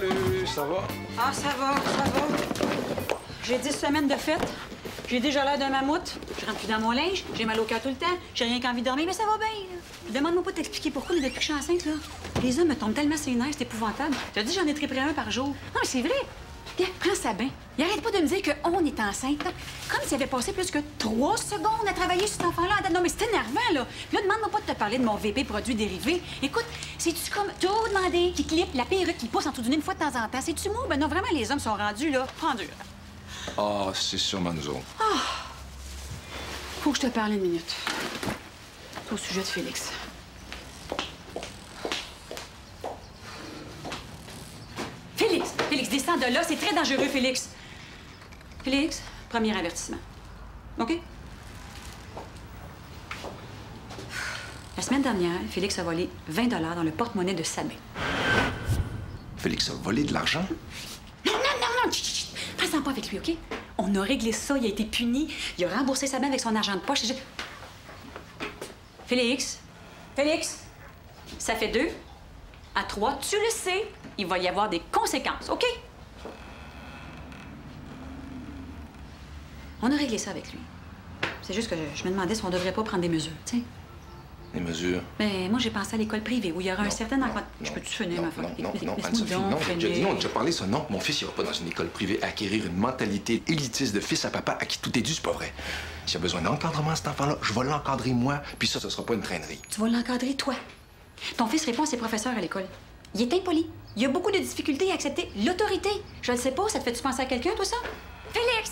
Salut, ça va? Ah, ça va, ça va. J'ai 10 semaines de fête. J'ai déjà l'air d'un mammouth. Je rentre plus dans mon linge. J'ai mal au cœur tout le temps. J'ai rien qu'envie de dormir, mais ça va bien. Là. Demande-moi pas de t'expliquer pourquoi, mais depuis que je suis enceinte, là, les hommes me tombent tellement sur les nerfs, c'est épouvantable. Je te dis, j'en ai trippé un par jour. Non, mais c'est vrai. Bien, prends ça bien. Il arrête pas de me dire qu'on est enceinte. Là. Comme s'il avait passé plus que 3 secondes à travailler sur cet enfant-là. Non, mais c'est énervant, là. Puis là, demande-moi pas de te parler de mon VP produit dérivé. Écoute, c'est-tu comme tout demander qui clip la perruque qui pousse en dessous du nez une fois de temps en temps? C'est-tu mou? Ben non, vraiment, les hommes sont rendus, là, pendus. Ah, c'est sûrement nous autres. Ah! Faut que je te parle une minute. Au sujet de Félix. Félix, descends de là, c'est très dangereux, Félix. Félix, premier avertissement. OK? La semaine dernière, Félix a volé 20 $ dans le porte-monnaie de Sabin. Félix a volé de l'argent? Non! Chut, chut. Passe-en pas avec lui, OK? On a réglé ça, il a été puni. Il a remboursé Sabin avec son argent de poche. Félix, ça fait 2. À 3, tu le sais, il va y avoir des conséquences, OK? On a réglé ça avec lui. C'est juste que je me demandais si on devrait pas prendre des mesures, tu sais. Des mesures? Mais moi, j'ai pensé à l'école privée où il y aura un certain encadrement. Je peux-tu finir ma phrase? Non, Anne-Sophie, non. J'ai dit non, on a déjà parlé ça. Non, mon fils, il va pas dans une école privée acquérir une mentalité élitiste de fils à papa à qui tout est dû, c'est pas vrai. S'il a besoin d'encadrement, cet enfant-là, je vais l'encadrer moi, puis ça sera pas une traînerie. Tu vas l'encadrer, toi. Ton fils répond à ses professeurs à l'école. Il est impoli. Il a beaucoup de difficultés à accepter l'autorité. Je le sais pas, ça te fait-tu penser à quelqu'un, toi, ça? Félix!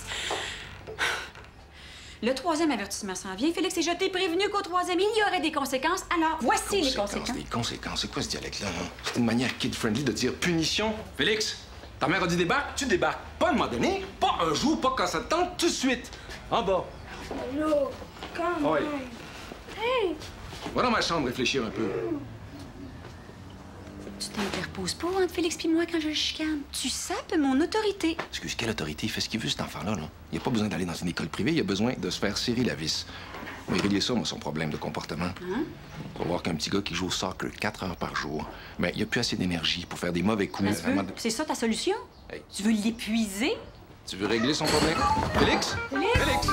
Le 3e avertissement s'en vient, Félix, et je t'ai prévenu qu'au 3e, il y aurait des conséquences. Alors, voici les conséquences. Des conséquences? C'est quoi ce dialecte-là, non? C'est une manière kid-friendly de dire punition. Félix, ta mère a dit débarque, tu débarques. Pas un moment donné, pas un jour, pas quand ça te tente, tout de suite. En bas. Allô, quand même. Hey! Va dans ma chambre réfléchir un peu. Tu t'interposes pas entre Félix et moi quand je le chicane. Tu sapes mon autorité. Excuse, quelle autorité? Il fait ce qu'il veut, cet enfant-là, là. Il n'a pas besoin d'aller dans une école privée, il a besoin de se faire serrer la vis. On va régler ça, moi, son problème de comportement. Hein? On va voir qu'un petit gars qui joue au soccer 4 heures par jour, mais il a plus assez d'énergie pour faire des mauvais coups. C'est ça ta solution? Hey. Tu veux l'épuiser? Tu veux régler son problème? Félix? Félix!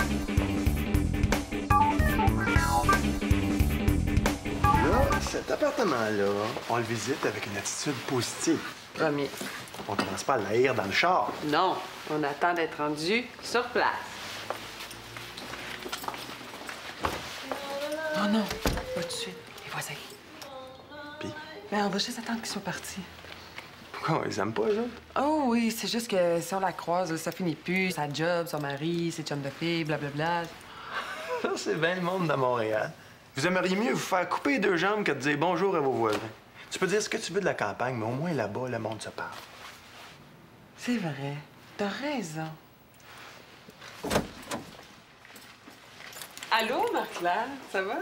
Là, cet appartement-là, on le visite avec une attitude positive. Promis. On commence pas à l'haïr dans le char. Non, on attend d'être rendu sur place. Oh non, pas tout de suite. Les voisins. Puis? Ben, on va juste attendre qu'ils soient partis. Pourquoi? Ils aiment pas, eux autres? Oh oui, c'est juste que si on la croise, là, ça finit plus. Sa job, son mari, ses chums de filles, blablabla. Ça, c'est bien le monde de Montréal. Vous aimeriez mieux vous faire couper les 2 jambes que de dire bonjour à vos voisins. Tu peux dire ce que tu veux de la campagne, mais au moins là-bas, le monde se parle. C'est vrai. T'as raison. Allô, Marc-Claire? Ça va?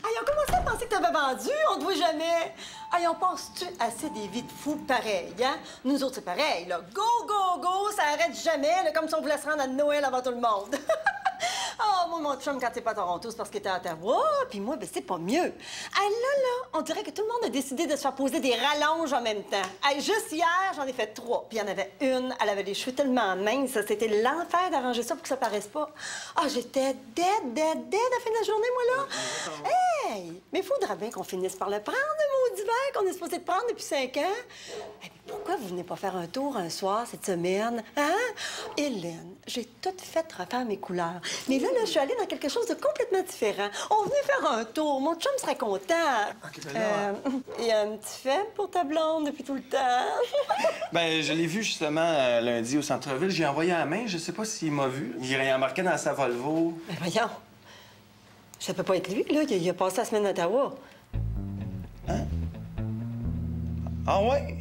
Hey, on commençait à penser que t'avais vendu, on te voit jamais. Hey, on pense-tu assez des vies de fous pareilles, hein? Nous autres, c'est pareil, là. Go, go, go, ça arrête jamais, là, comme si on voulait se rendre à Noël avant tout le monde. Oh, moi, mon chum, quand t'es pas à Toronto, c'est parce qu'il était à Ottawa, puis moi, ben c'est pas mieux. Hey, là, on dirait que tout le monde a décidé de se faire poser des rallonges en même temps. Hey, juste hier, j'en ai fait 3, puis il y en avait une, elle avait les cheveux tellement minces, c'était l'enfer d'arranger ça pour que ça paraisse pas. Ah, j'étais dead à la fin de la journée, moi, là. Hey, mais il faudra bien qu'on finisse par le prendre, le maudit verre qu'on est supposé de prendre depuis 5 ans. Hey, pourquoi vous venez pas faire un tour un soir cette semaine? Hein? Hélène, j'ai tout fait refaire mes couleurs. Mais là, je suis allée dans quelque chose de complètement différent. On venait faire un tour. Mon chum serait content. OK, ben là... Il y a un petit faible pour ta blonde depuis tout le temps. Ben, je l'ai vu justement lundi au centre-ville. J'ai envoyé la main. Je sais pas s'il m'a vu. Il est embarqué dans sa Volvo. Ben voyons. Ça peut pas être lui, là. Il a passé la semaine à Ottawa. Hein? Ah ouais?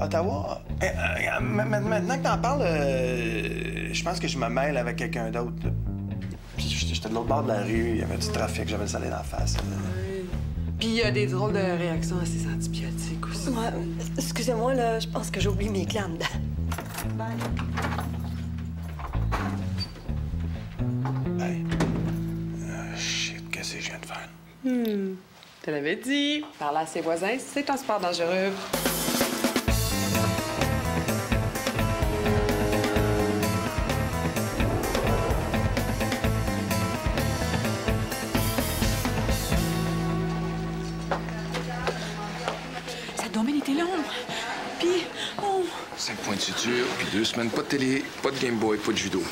Ottawa? Maintenant que t'en parles, je pense que je me mêle avec quelqu'un d'autre. Puis j'étais de l'autre bord de la rue, il y avait du trafic, j'avais le soleil dans la face. Puis il y a des drôles de réactions à ces antibiotiques aussi. Ouais, excusez-moi, là, je pense que j'ai oublié mes clans dedans. Bye. Hey. Shit, qu'est-ce que je viens de faire? Te l'avais dit. Parler à ses voisins, c'est un sport dangereux. bien été long. Puis, oh... 5 points de suture, puis 2 semaines, pas de télé, pas de Game Boy, pas de judo.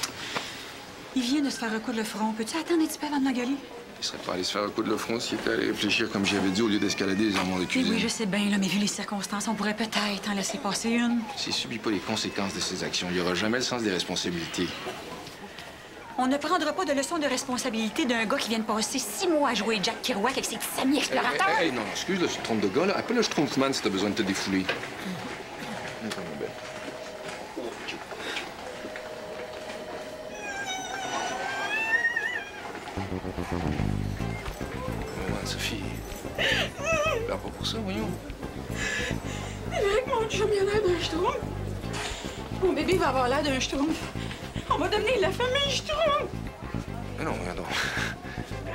Il vient de se faire recoudre le front. Peux-tu attendre un petit peu avant de m'engueuler? Il serait pas allé se faire recoudre le front s'il était allé réfléchir comme j'avais dit au lieu d'escalader les armoires de cuisine. Oui, je sais bien, là, mais vu les circonstances, on pourrait peut-être en laisser passer une. S'il subit pas les conséquences de ses actions, il n'y aura jamais le sens des responsabilités. On ne prendra pas de leçon de responsabilité d'un gars qui vient de passer 6 mois à jouer Jack Kerouac avec ses petits amis explorateurs. Hey, non, excuse, là, tu te trompes de gars, là. Appelle le Schtroumpfman si t'as besoin de te défouler. Sophie. Pleure pas pour ça, voyons. C'est vrai que mon chum, il a l'air d'un schtroumpf. Mon bébé va avoir l'air d'un schtroumpf. On va devenir la famille schtroumpf. Mais non, regarde donc.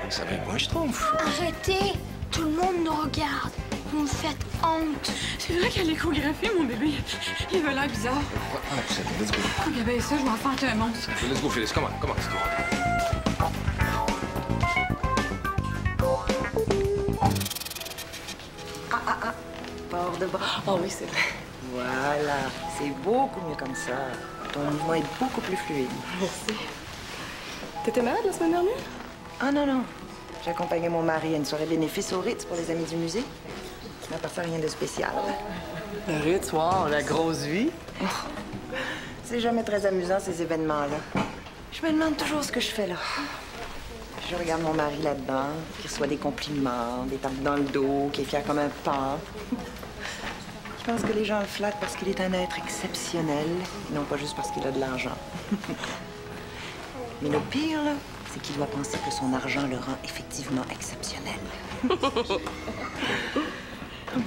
Ça vient pas un schtroumpf. Arrêtez! Tout le monde nous regarde. Vous me faites honte. C'est vrai qu'à l'échographie, mon bébé, il avait l'air bizarre. Let's go. Oh, bien ça, je vais en faire un monstre. Let's go, Phyllis. Comment? Port de bras. Oh oui, c'est vrai. Voilà. C'est beaucoup mieux comme ça. Ton mouvement est beaucoup plus fluide. Merci. T'étais malade la semaine dernière? Ah non, non. J'accompagnais mon mari à une soirée bénéfice au Ritz pour les amis du musée. Mais à part ça, rien de spécial. Le Ritz, wow, la grosse vie. Oh. C'est jamais très amusant, ces événements-là. Je me demande toujours ce que je fais là. Je regarde mon mari là-dedans, qui reçoit des compliments, des tapes dans le dos, qui est fier comme un paon. Je pense que les gens le flattent parce qu'il est un être exceptionnel, et non pas juste parce qu'il a de l'argent. Mais le pire, là, c'est qu'il doit penser que son argent le rend effectivement exceptionnel.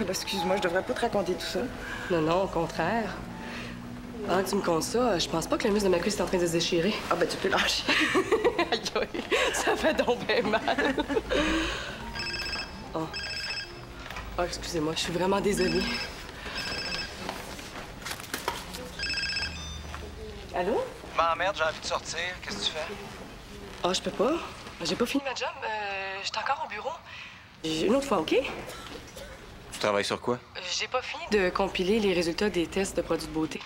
Excuse-moi, je devrais pas te raconter tout ça. Non, non, au contraire. Avant que tu me contes ça, je pense pas que le muscle de ma cuisse est en train de se déchirer. Ah, ben tu peux lâcher. Aïe, aïe, ça fait donc bien mal. Oh. Oh, excusez-moi, je suis vraiment désolée. Allô? Merde, j'ai envie de sortir. Qu'est-ce que tu fais? Ah, je peux pas. J'ai pas fini ma job. J'étais encore au bureau. Une autre fois, OK? Tu travailles sur quoi? J'ai pas fini de compiler les résultats des tests de produits de beauté.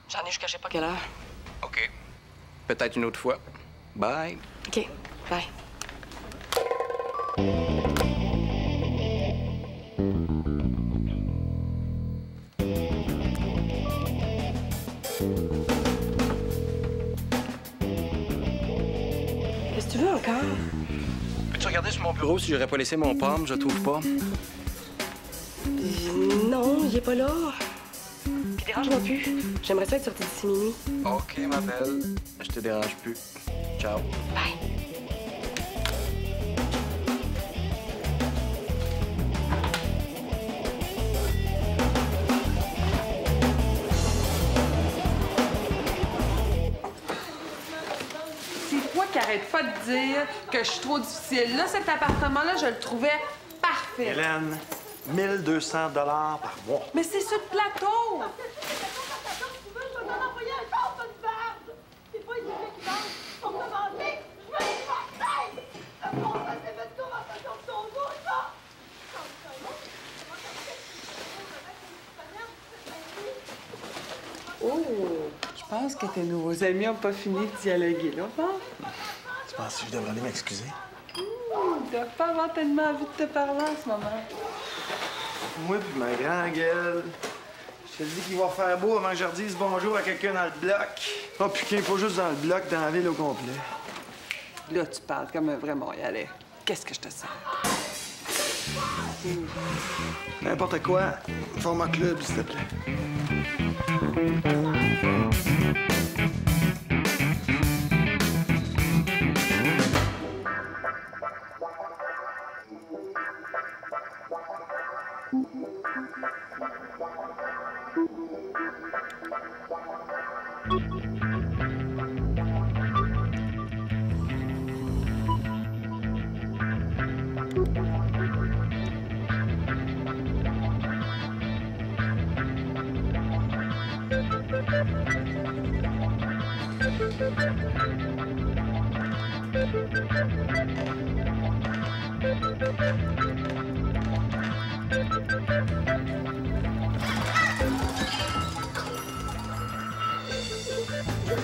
J'en ai jusqu'à je sais pas quelle heure. OK. Peut-être une autre fois. Bye. OK, bye. Qu'est-ce que tu veux encore? Peux-tu regarder sur mon bureau si j'aurais pas laissé mon pomme? Je trouve pas. Non, il est pas là. Puis dérange-moi plus. J'aimerais ça être sortie d'ici minuit. OK, ma belle. Je te dérange plus. Ciao. Bye. C'est toi qui arrête pas de dire que je suis trop difficile. Là, cet appartement-là, je le trouvais parfait. Hélène, 1200 $ par mois. Mais c'est sur le plateau! Oh! Je pense que tes nouveaux amis n'ont pas fini de dialoguer, là, hein? Tu penses que je devrais aller m'excuser? Ils doivent pas avoir tellement envie de te parler en ce moment. Moi puis ma grande gueule. Je te dis qu'il va faire beau avant que je redise bonjour à quelqu'un dans le bloc. Ah, puis qu'il pas juste dans le bloc, dans la ville au complet. Là, tu parles comme un vrai Montréalais. Qu'est-ce que je te sers? N'importe quoi, format club, s'il te plaît.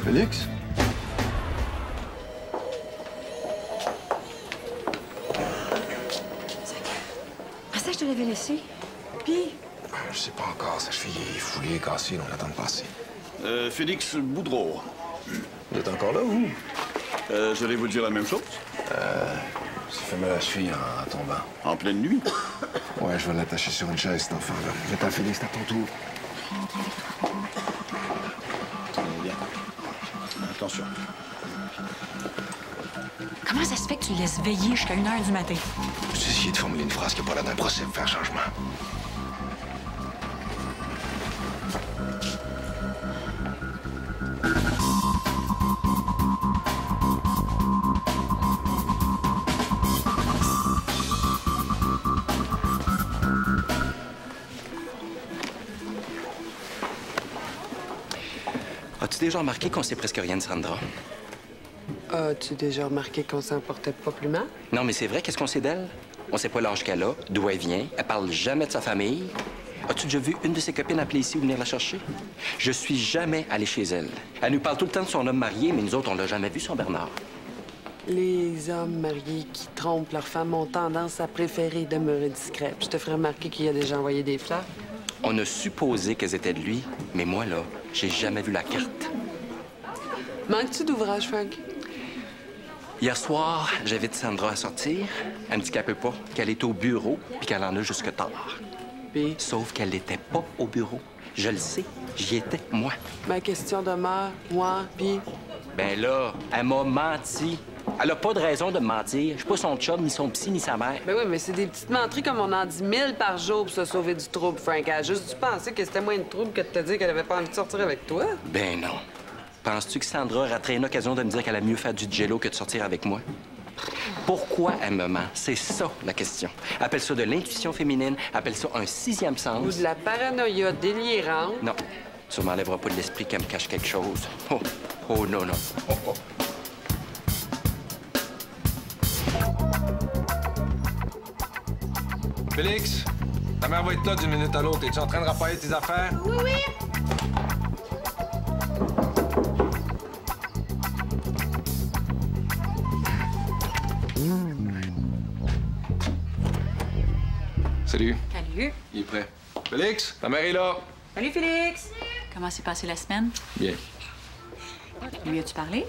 Félix? Ah, ça, je te l'avais laissé. Puis, Je sais pas encore. Sa cheville est foulée, cassée. On l'attend de passer. Félix Boudreau. Vous êtes encore là, vous? J'allais vous dire la même chose. Ça fait mal à la cheville en tombant. En pleine nuit. Ouais, je vais l'attacher sur une chaise, cet enfant-là. Attends, Félix, c'est à ton tour. Bien. Attention. comment ça se fait que tu le laisses veiller jusqu'à 1h du matin? J'ai essayé de formuler une phrase qui n'a pas l'air d'un procès pour faire changement. As-tu déjà remarqué qu'on sait presque rien de Sandra? As-tu déjà remarqué qu'on s'en portait pas plus mal? Non, mais c'est vrai, qu'est-ce qu'on sait d'elle? On sait pas l'âge qu'elle a, d'où elle vient, elle parle jamais de sa famille. As-tu déjà vu une de ses copines appeler ici ou venir la chercher? Je suis jamais allé chez elle. Elle nous parle tout le temps de son homme marié, mais nous autres, on l'a jamais vu, son Bernard. Les hommes mariés qui trompent leur femme ont tendance à préférer demeurer discrets. Je te ferai remarquer qu'il a déjà envoyé des fleurs. On a supposé qu'elles étaient de lui, mais moi, là, j'ai jamais vu la carte. Manques-tu d'ouvrage, Frank? Hier soir, j'invite Sandra à sortir. Elle me dit qu'elle peut pas, qu'elle est au bureau, puis qu'elle en a jusque tard. Puis? Sauf qu'elle n'était pas au bureau. Je le sais, j'y étais, moi. Ma question demeure, moi, puis... Ben là, elle m'a menti. Elle a pas de raison de me mentir. Je suis pas son chum, ni son psy, ni sa mère. Ben oui, mais c'est des petites menteries comme on en dit 1000 par jour pour se sauver du trouble, Frank. Elle a juste dû penser que c'était moins de trouble que de te dire qu'elle avait pas envie de sortir avec toi. Ben non. Penses-tu que Sandra raterait une occasion de me dire qu'elle a mieux fait du jello que de sortir avec moi? Pourquoi elle me ment? C'est ça, la question. Appelle ça de l'intuition féminine, appelle ça un sixième sens. Ou de la paranoïa délirante. Non, tu m'enlèveras pas de l'esprit qu'elle me cache quelque chose. Oh, oh non, non. Oh, oh. Félix, ta mère va être là d'une minute à l'autre. Es-tu en train de rapailler tes affaires? Oui, oui. Salut. Salut. Il est prêt. Félix, ta mère est là. Salut, Félix. Comment s'est passée la semaine? Bien. Lui as-tu parlé?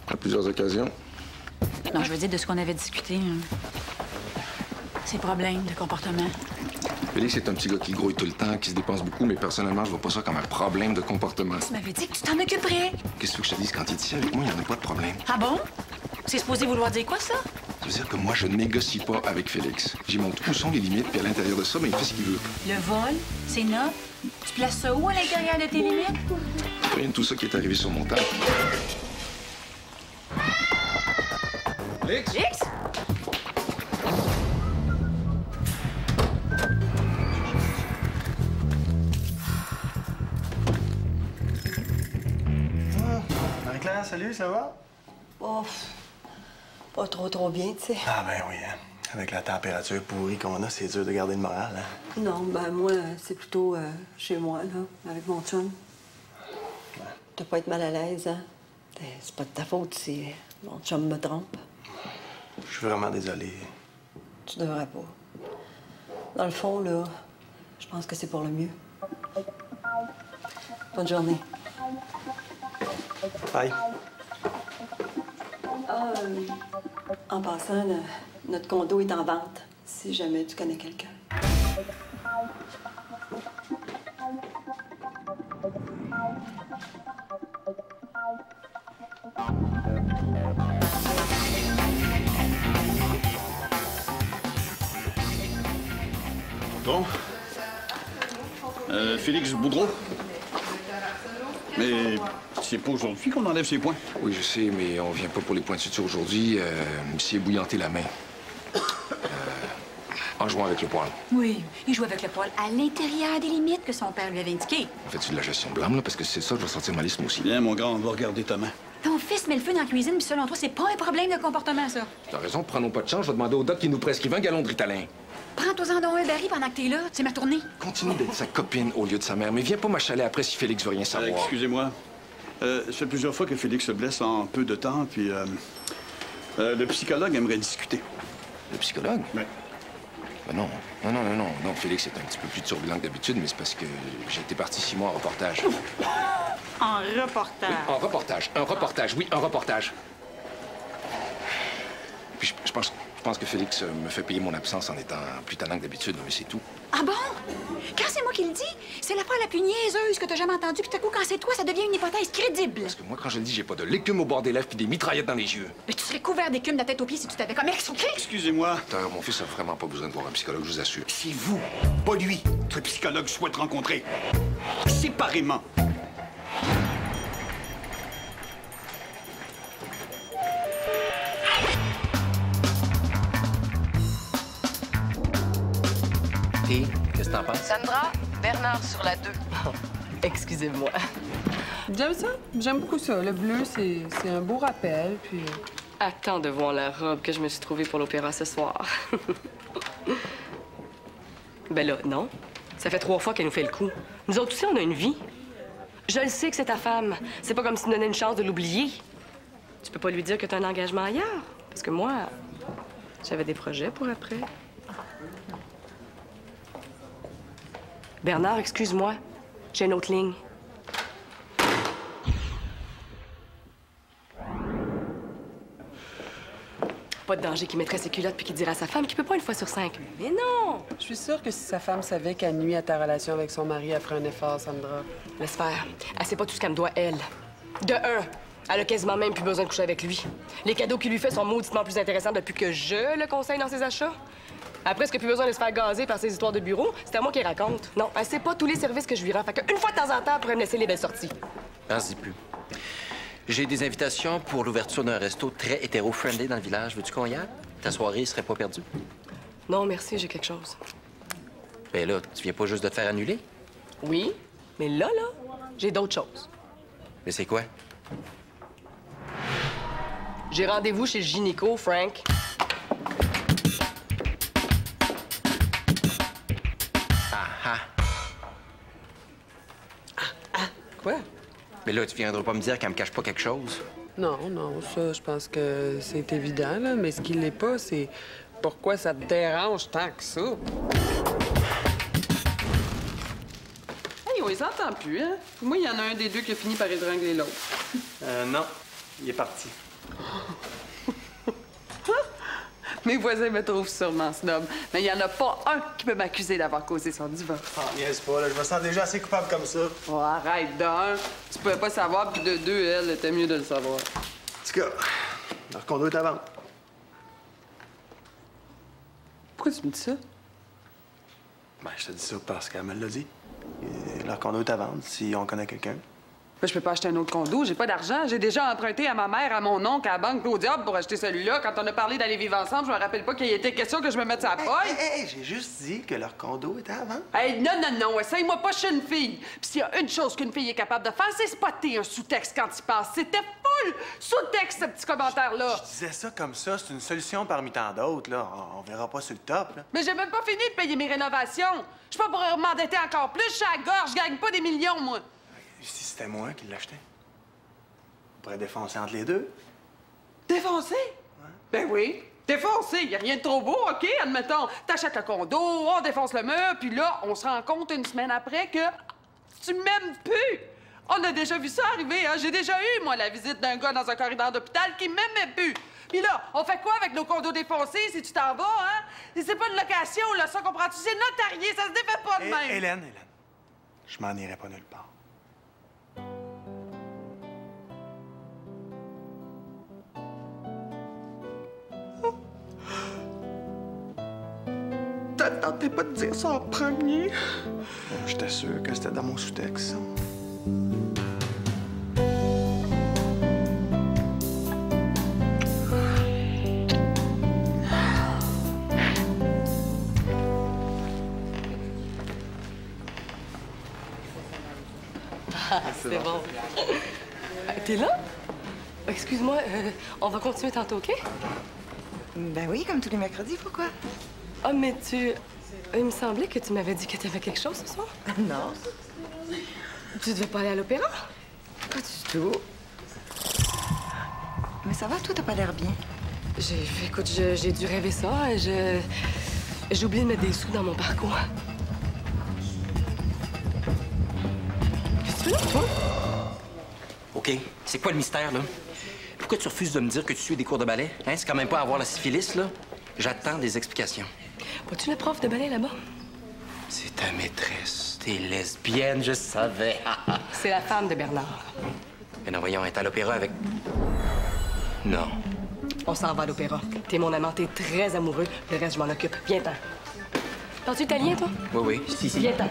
À plusieurs occasions. Non, je veux dire de ce qu'on avait discuté. Ses problèmes de comportement. Félix est un petit gars qui grouille tout le temps, qui se dépense beaucoup, mais personnellement, je vois pas ça comme un problème de comportement. Tu m'avais dit que tu t'en occuperais. Qu'est-ce que tu veux que je te dise? Quand il est ici avec moi, il n'y en a pas de problème. Ah bon? C'est supposé vouloir dire quoi, ça? Ça veut dire que moi, je négocie pas avec Félix. J'y montre où sont les limites, puis à l'intérieur de ça, ben, il fait ce qu'il veut. Le vol, c'est notre. Tu places ça où à l'intérieur de tes limites? Rien de tout ça qui est arrivé sur mon temps. Félix? Félix? Marie-Claire, salut, ça va? Oh, pas trop bien, tu sais. Ah ben oui, hein. Avec la température pourrie qu'on a, c'est dur de garder le moral, hein. Non, ben moi, c'est plutôt chez moi, là, avec mon chum. Ouais. T'as pas être mal à l'aise, hein? C'est pas de ta faute si mon chum me trompe. Je suis vraiment désolé. Tu devrais pas. Dans le fond, là, je pense que c'est pour le mieux. Bonne journée. Bye. Ah, en passant, notre condo est en vente, si jamais tu connais quelqu'un. Bon. Félix Boudreau. Mais c'est pas aujourd'hui qu'on enlève ses points. Oui, je sais, mais on vient pas pour les points de suture aujourd'hui. Il s'est bouillanté la main. En jouant avec le poêle. Oui, il joue avec le poêle à l'intérieur des limites que son père lui avait indiquées. Fais-tu de la gestion de blâme, là? Parce que c'est ça, je vais sortir ma liste, moi aussi. Bien, mon grand, on va regarder ta main. Ton fils met le feu dans la cuisine, puis selon toi, c'est pas un problème de comportement, ça. T'as raison, prenons pas de chance. Je vais demander au doc qui nous prescrive un gallon de Ritalin. Prends-toi-en donc un Barry pendant que t'es là. C'est ma tournée. Continue d'être sa copine au lieu de sa mère, mais viens pas m'achaler après si Félix veut rien savoir. Excusez-moi. Ça fait plusieurs fois que Félix se blesse en peu de temps, puis le psychologue aimerait discuter. Le psychologue? Oui. Ben non, Félix est un petit peu plus turbulent que d'habitude, mais c'est parce que j'ai été parti 6 mois en reportage. En reportage? Oui, en reportage. Un reportage, oui, un reportage. Puis je pense que Félix me fait payer mon absence en étant plus tannant que d'habitude, mais c'est tout. Ah bon? Quand c'est moi qui le dis, c'est l'affaire la plus niaiseuse que t'as jamais entendue, puis tout à coup, quand c'est toi, ça devient une hypothèse crédible. Parce que moi, quand je le dis, j'ai pas de l'écume au bord des lèvres puis des mitraillettes dans les yeux. Mais tu serais couvert d'écume de la tête aux pieds si tu t'avais comme expliqué. Excusez-moi. Docteur, mon fils a vraiment pas besoin de voir un psychologue, je vous assure. C'est vous, pas lui, que le psychologue souhaite rencontrer. Séparément. Qu'est-ce que t'en penses? Sandra, Bernard sur la 2. Excusez-moi. J'aime ça. J'aime beaucoup ça. Le bleu, c'est un beau rappel, puis... Attends de voir la robe que je me suis trouvée pour l'opéra ce soir. Ben là, non. Ça fait 3 fois qu'elle nous fait le coup. Nous autres aussi, on a une vie. Je le sais que c'est ta femme. C'est pas comme si tu donnais une chance de l'oublier. Tu peux pas lui dire que t'as un engagement ailleurs. Parce que moi, j'avais des projets pour après. Bernard, excuse-moi. J'ai une autre ligne. Pas de danger qu'il mettrait ses culottes puis qu'il dirait à sa femme qu'il peut pas une fois sur 5. Mais non! Je suis sûre que si sa femme savait qu'elle nuit à ta relation avec son mari, elle ferait un effort, Sandra. Laisse faire. Elle sait pas tout ce qu'elle me doit, elle. De un, elle a quasiment même plus besoin de coucher avec lui. Les cadeaux qu'il lui fait sont mauditement plus intéressants depuis que je le conseille dans ses achats. Après, ce qu'il a plus besoin de se faire gazer par ses histoires de bureau, c'est à moi qu'il raconte. Non, elle sait pas tous les services que je lui rends. Fait qu'une fois de temps en temps, elle pourrait me laisser les belles sorties. Pense-y plus. J'ai des invitations pour l'ouverture d'un resto très hétéro-friendly dans le village. Veux-tu qu'on y aille? Ta soirée serait pas perdue? Non, merci, j'ai quelque chose. Ben là, tu viens pas juste de te faire annuler? Oui, mais là, j'ai d'autres choses. Mais c'est quoi? J'ai rendez-vous chez le gynéco, Frank. Quoi? Mais là, tu viendras pas me dire qu'elle me cache pas quelque chose? Non, ça, je pense que c'est évident, là. Mais ce qui l'est pas, c'est pourquoi ça te dérange tant que ça? Hey, on les entend plus, hein? Moi, il y en a un des deux qui a fini par étrangler l'autre. Non. Il est parti. Mes voisins me trouvent sûrement snob, mais il n'y en a pas un qui peut m'accuser d'avoir causé son divorce. Ah, niaise pas, là. Je me sens déjà assez coupable comme ça. Oh, arrête, d'un. Tu pouvais pas savoir, puis de deux, elle, était mieux de le savoir. En tout cas, leur condo est à vendre. Pourquoi tu me dis ça? Ben, je te dis ça parce qu'elle me l'a dit. Leur condo est à vendre, si on connaît quelqu'un. Ben, je peux pas acheter un autre condo, j'ai pas d'argent. J'ai déjà emprunté à ma mère, à mon oncle, à la banque au diable pour acheter celui-là. Quand on a parlé d'aller vivre ensemble, je me rappelle pas qu'il était question que je me mette sa poille. Hey, j'ai juste dit que leur condo était à vendre. Hey, non, essaye-moi pas chez une fille. Puis s'il y a une chose qu'une fille est capable de faire, c'est spotter un sous-texte quand il passe. C'était full sous-texte, ce petit commentaire-là. Je disais ça comme ça, c'est une solution parmi tant d'autres, là. On verra pas sur le top, là. Mais j'ai même pas fini de payer mes rénovations. Je suis pas pour m'endetter encore plus. Je suis à la gorge, je gagne pas des millions, moi. Si c'était moi qui l'achetais, on pourrait défoncer entre les deux. Défoncer? Ouais. Ben oui. Défoncer, y a rien de trop beau, OK? Admettons, t'achètes le condo, on défonce le mur, puis là, on se rend compte une semaine après que tu m'aimes plus. On a déjà vu ça arriver, hein? J'ai déjà eu, moi, la visite d'un gars dans un corridor d'hôpital qui m'aimait plus. Puis là, on fait quoi avec nos condos défoncés si tu t'en vas, hein? C'est pas une location, là, ça, comprends-tu? C'est notarié, ça se défait pas de même. Hélène, je m'en irai pas nulle part. Ça te tentait pas de dire ça en premier? J'étais sûr que c'était dans mon sous-texte. Ah, c'est bon. T'es là? Excuse-moi, on va continuer tantôt, OK? Ben oui, comme tous les mercredis, pourquoi? Ah, mais il me semblait que tu m'avais dit que t'avais quelque chose ce soir. Non. Tu devais pas aller à l'opéra? Pas du tout. Mais ça va, toi, t'as pas l'air bien. Écoute, j'ai dû rêver ça. J'ai oublié de mettre des sous dans mon parcours. Qu'est-ce que tu fais, toi? OK. C'est quoi le mystère, là? Pourquoi tu refuses de me dire que tu suis des cours de ballet? Hein? C'est quand même pas avoir la syphilis, là? J'attends des explications. Vois-tu la prof de ballet là-bas? C'est ta maîtresse. T'es lesbienne, je savais. C'est la femme de Bernard. Mais non, voyons, elle est à l'opéra avec... Non. On s'en va à l'opéra. T'es mon amant, t'es très amoureux. Le reste, je m'en occupe. Viens-t'en. Parles-tu italien, toi? Oui, oui. Si. Viens-t'en.